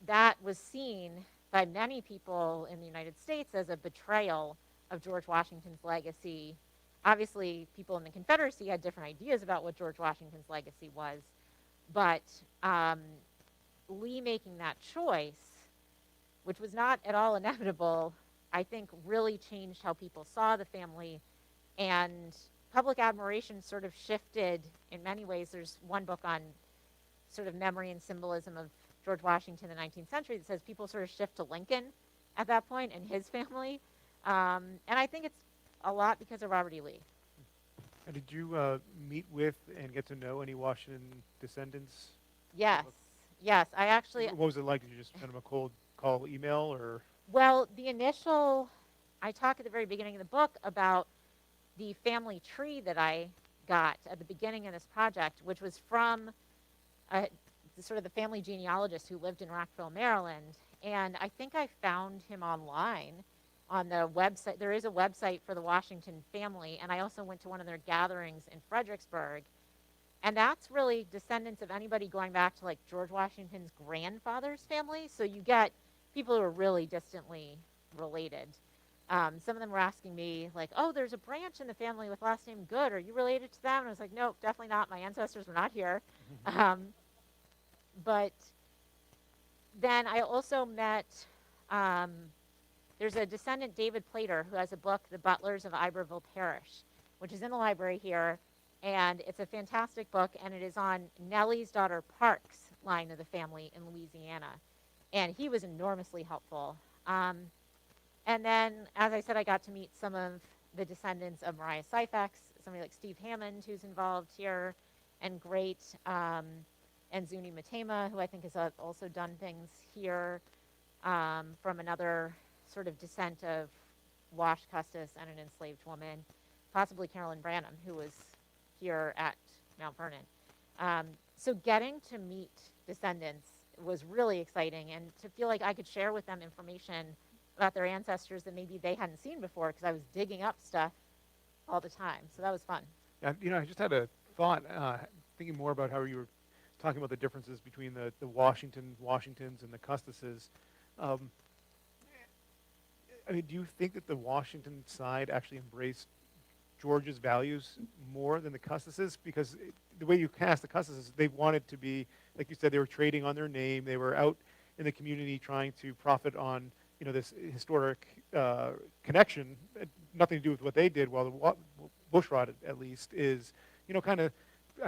that was seen by many people in the United States as a betrayal of George Washington's legacy. Obviously, people in the Confederacy had different ideas about what George Washington's legacy was, but Lee making that choice, which was not at all inevitable, I think really changed how people saw the family, and public admiration sort of shifted in many ways. There's one book on sort of memory and symbolism of George Washington in the 19th century that says people sort of shift to Lincoln at that point and his family. And I think it's a lot because of Robert E. Lee. And did you meet with and get to know any Washington descendants? Yes, yes. I actually, What was it like? Did you just send them a cold call, email, or? well, the initial, I talk at the very beginning of the book about the family tree that I got at the beginning of this project, which was from sort of the family genealogist who lived in Rockville, Maryland. And I think I found him online on the website. There is a website for the Washington family, and I also went to one of their gatherings in Fredericksburg. And that's really descendants of anybody going back to like George Washington's grandfather's family. So you get people who are really distantly related. Some of them were asking me like, oh, there's a branch in the family with last name Good. Are you related to them? And I was like, nope, definitely not. My ancestors were not here. But then I also met, there's a descendant, David Plater, who has a book, The Butlers of Iberville Parish, which is in the library here. And it's a fantastic book, and it is on Nellie's daughter Park's line of the family in Louisiana. And he was enormously helpful. And then, as I said, I got to meet some of the descendants of Mariah Syphax, somebody like Steve Hammond, who's involved here, and great, and Zuni Matema, who I think has also done things here from another sort of descent of Wash Custis and an enslaved woman, possibly Carolyn Branham, who was here at Mount Vernon. So getting to meet descendants was really exciting, and to feel like I could share with them information about their ancestors that maybe they hadn't seen before, because I was digging up stuff all the time. So that was fun. Yeah, I just had a thought, thinking more about how you were talking about the differences between the Washingtons and the Custises. I mean, do you think that the Washington side actually embraced George's values more than the Custises? Because the way you cast the Custises, they wanted to be, like you said, they were trading on their name. They were out in the community trying to profit on, this historic connection. Nothing to do with what they did. While the Bushrod, at least, is, kind of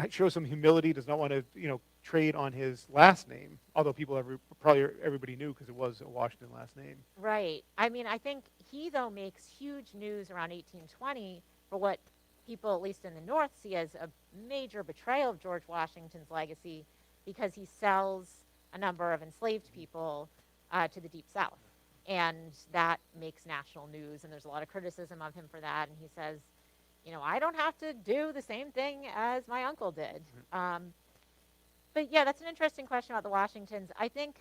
shows some humility. Does not want to, trade on his last name. Although probably everybody knew because it was a Washington last name. Right. I mean, I think he, though, makes huge news around 1820 for what people, at least in the North, see as a major betrayal of George Washington's legacy, because he sells a number of enslaved people to the Deep South. And that makes national news, and there's a lot of criticism of him for that. And he says, I don't have to do the same thing as my uncle did. But yeah, that's an interesting question about the Washingtons. I think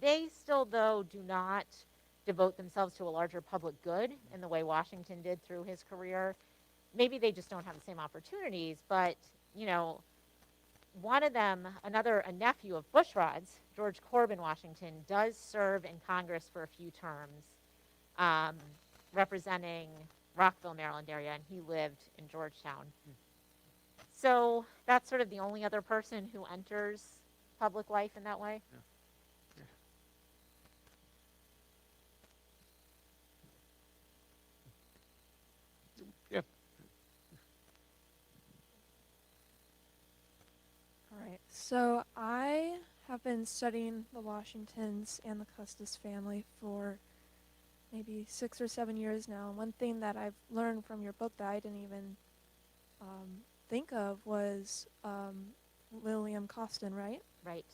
they still, though, do not devote themselves to a larger public good in the way Washington did through his career. Maybe they just don't have the same opportunities, but, one of them, a nephew of Bushrod's, George Corbin Washington, does serve in Congress for a few terms, representing Rockville, Maryland area, and he lived in Georgetown. So that's sort of the only other person who enters public life in that way. Yeah. All right. So I have been studying the Washingtons and the Custis family for maybe 6 or 7 years now. One thing that I've learned from your book that I didn't even think of was William Costin, right? Right.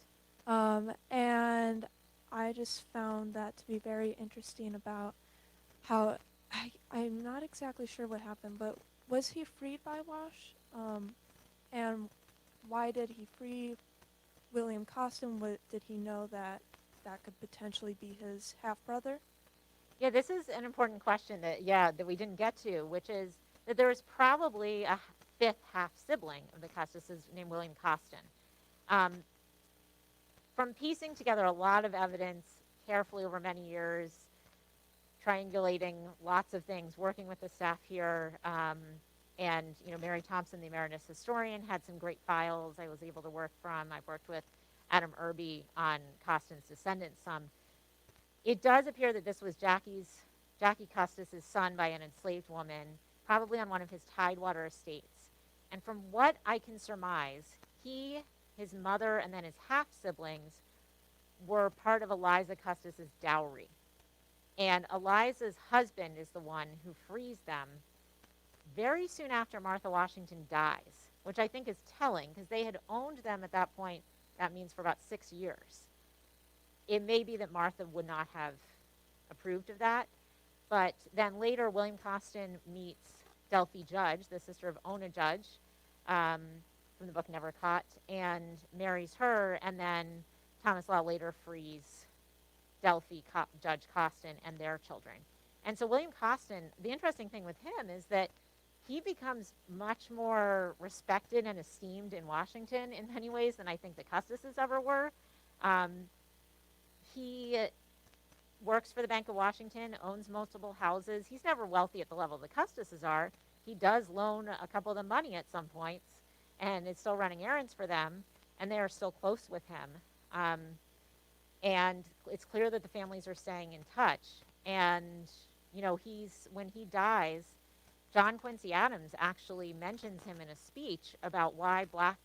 And I just found that to be very interesting about how I'm not exactly sure what happened, but was he freed by Wash? And why did he free William Costin? Did he know that that could potentially be his half-brother? Yeah, this is an important question that we didn't get to, which is that there was probably a fifth half-sibling of the Custises named William Costin. From piecing together a lot of evidence carefully over many years, triangulating lots of things, working with the staff here, and Mary Thompson, the emeritus historian, had some great files I was able to work from. I've worked with Adam Irby on Costin's descendants some. It does appear that this was Jackie Custis's son by an enslaved woman, probably on one of his Tidewater estates. And from what I can surmise, he, his mother, and then his half-siblings were part of Eliza Custis's dowry. And Eliza's husband is the one who frees them very soon after Martha Washington dies, which I think is telling because they had owned them at that point, that means for about 6 years. It may be that Martha would not have approved of that, but then later William Costin meets Delphi Judge, the sister of Ona Judge, from the book Never Caught, and marries her, and then Thomas Law later frees Delphi Judge Costin and their children. And so William Costin, the interesting thing with him is that he becomes much more respected and esteemed in Washington in many ways than I think the Custises ever were. He works for the Bank of Washington, owns multiple houses. He's never wealthy at the level the Custises are. He does loan a couple of them money at some points and is still running errands for them, and they are still close with him. And it's clear that the families are staying in touch. And, you know, when he dies, John Quincy Adams actually mentions him in a speech about why black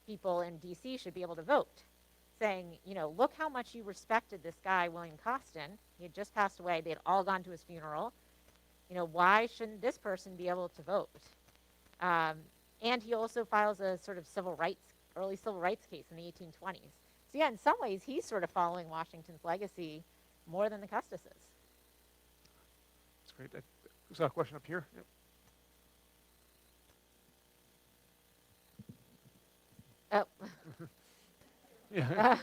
people in D.C. should be able to vote, saying, you know, look how much you respected this guy, William Costin. He had just passed away. They had all gone to his funeral. You know, why shouldn't this person be able to vote? And he also files a sort of early civil rights case in the 1820s. So yeah, in some ways, he's sort of following Washington's legacy more than the Custises. That's great. I saw a question up here. Yep. Oh. Yeah.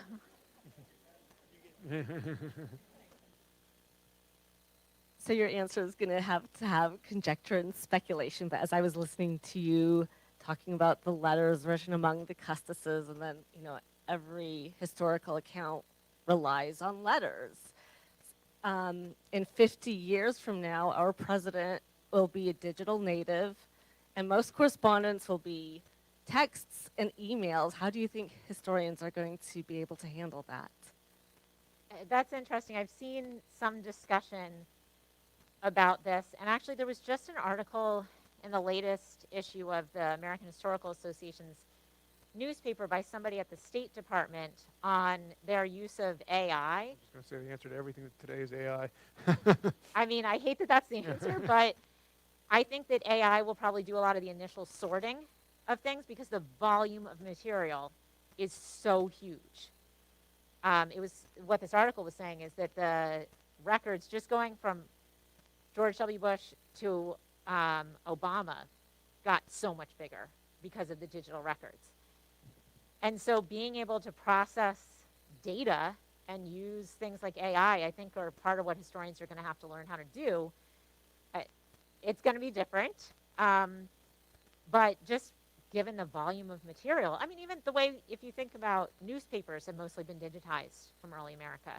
So your answer is going to have conjecture and speculation, but as I was listening to you talking about the letters written among the Custises, and then, you know, every historical account relies on letters. In 50 years from now, our president will be a digital native, and most correspondence will be texts and emails. How do you think historians are going to be able to handle that? That's interesting. I've seen some discussion about this, and actually there was just an article in the latest issue of the American Historical Association's newspaper by somebody at the State Department on their use of AI. I was going to say the answer to everything today is AI. I mean, I hate that that's the answer, but I think that AI will probably do a lot of the initial sorting of things because the volume of material is so huge. What this article was saying is that the records just going from George W. Bush to Obama got so much bigger because of the digital records. And so being able to process data and use things like AI, I think, are part of what historians are going to have to learn how to do. It's going to be different, but just given the volume of material, I mean, even the way, if you think about newspapers have mostly been digitized from early America.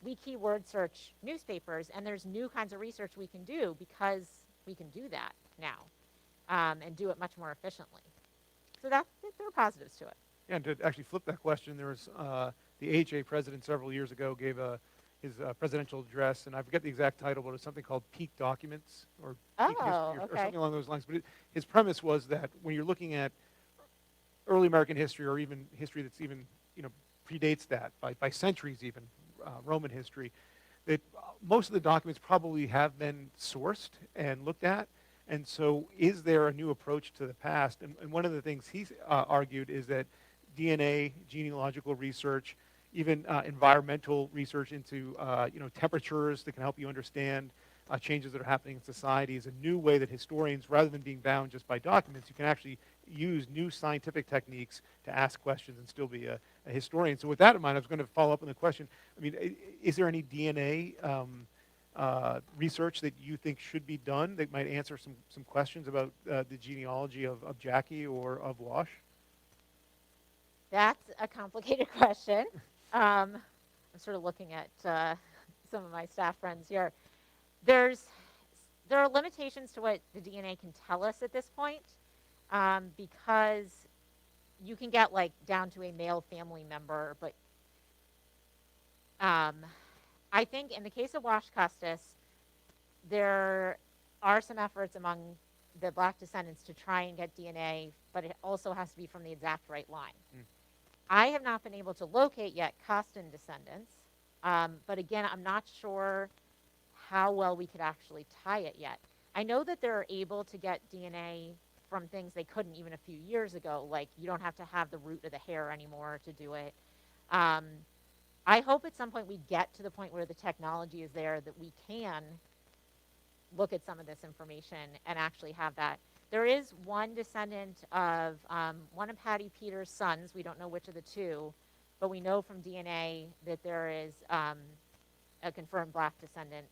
We keyword search newspapers, and there's new kinds of research we can do because we can do that now and do it much more efficiently. So there are positives to it. Yeah, and to actually flip that question, there was the AHA president several years ago gave his presidential address, and I forget the exact title, but it was something called Peak Documents or Peak History or something along those lines. But his premise was that when you're looking at early American history or even history that's even, you know, predates that by centuries even, Roman history, that most of the documents probably have been sourced and looked at. And so is there a new approach to the past? And one of the things he's argued is that DNA, genealogical research, even environmental research into temperatures that can help you understand changes that are happening in society is a new way that historians, rather than being bound just by documents, you can actually use new scientific techniques to ask questions and still be a historian. So with that in mind, I was going to follow up on the question. I mean, is there any DNA research that you think should be done that might answer some questions about the genealogy of Jackie or of Wash? That's a complicated question. I'm sort of looking at some of my staff friends here. There are limitations to what the DNA can tell us at this point because you can get like down to a male family member, but I think in the case of Wash Custis, there are some efforts among the black descendants to try and get DNA, but it also has to be from the exact right line. I have not been able to locate yet Costin descendants, but again, I'm not sure how well we could actually tie it yet. I know that they're able to get DNA from things they couldn't even a few years ago, like you don't have to have the root of the hair anymore to do it. I hope at some point we get to the point where the technology is there that we can look at some of this information and actually have that. There is one descendant of one of Patty Peters' sons. We don't know which of the two, but we know from DNA that there is a confirmed black descendant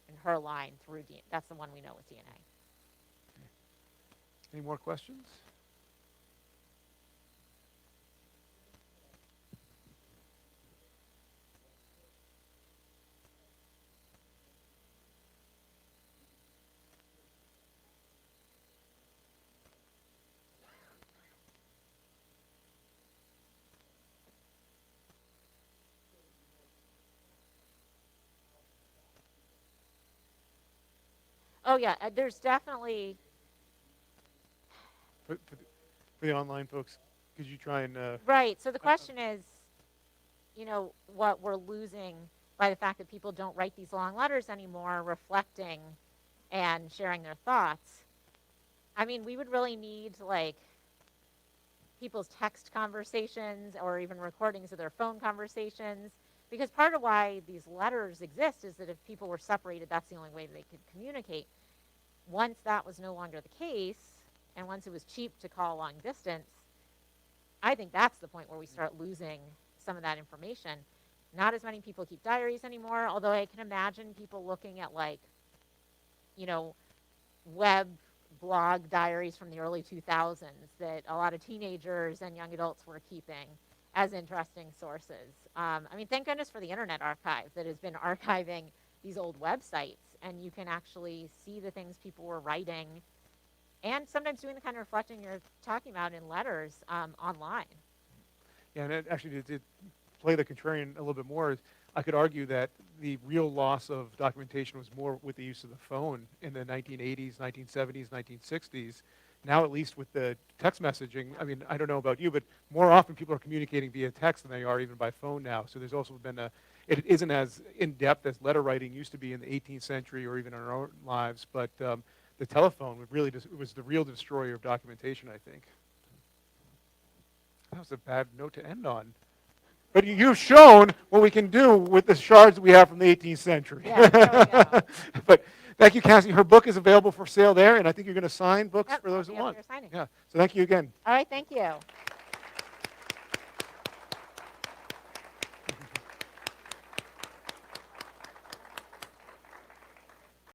in her line through DNA. That's the one we know with DNA. Any more questions? Oh yeah, there's definitely. For the online folks, could you try and Right. So the question is, you know, what we're losing by the fact that people don't write these long letters anymore, reflecting and sharing their thoughts. I mean, we would really need like people's text conversations or even recordings of their phone conversations, because part of why these letters exist is that if people were separated, that's the only way they could communicate. Once that was no longer the case, and once it was cheap to call long distance, I think that's the point where we start losing some of that information. Not as many people keep diaries anymore, although I can imagine people looking at like, you know, web blog diaries from the early 2000s that a lot of teenagers and young adults were keeping as interesting sources. I mean, thank goodness for the Internet Archive that has been archiving these old websites, and you can actually see the things people were writing and sometimes doing the kind of reflecting you're talking about in letters online. Yeah, and actually to play the contrarian a little bit more, I could argue that the real loss of documentation was more with the use of the phone in the 1980s, 1970s, 1960s. Now, at least with the text messaging, I mean, I don't know about you, but more often people are communicating via text than they are even by phone now. So there's also been it isn't as in-depth as letter writing used to be in the 18th century or even in our own lives, but the telephone really was the real destroyer of documentation, I think. That was a bad note to end on. But you've shown what we can do with the shards we have from the 18th century. Yeah, there we go. But thank you, Cassie. Her book is available for sale there, and I think you're going to sign books Yep, for those I'll that be up want. here signing. Yeah. So thank you again. All right, thank you.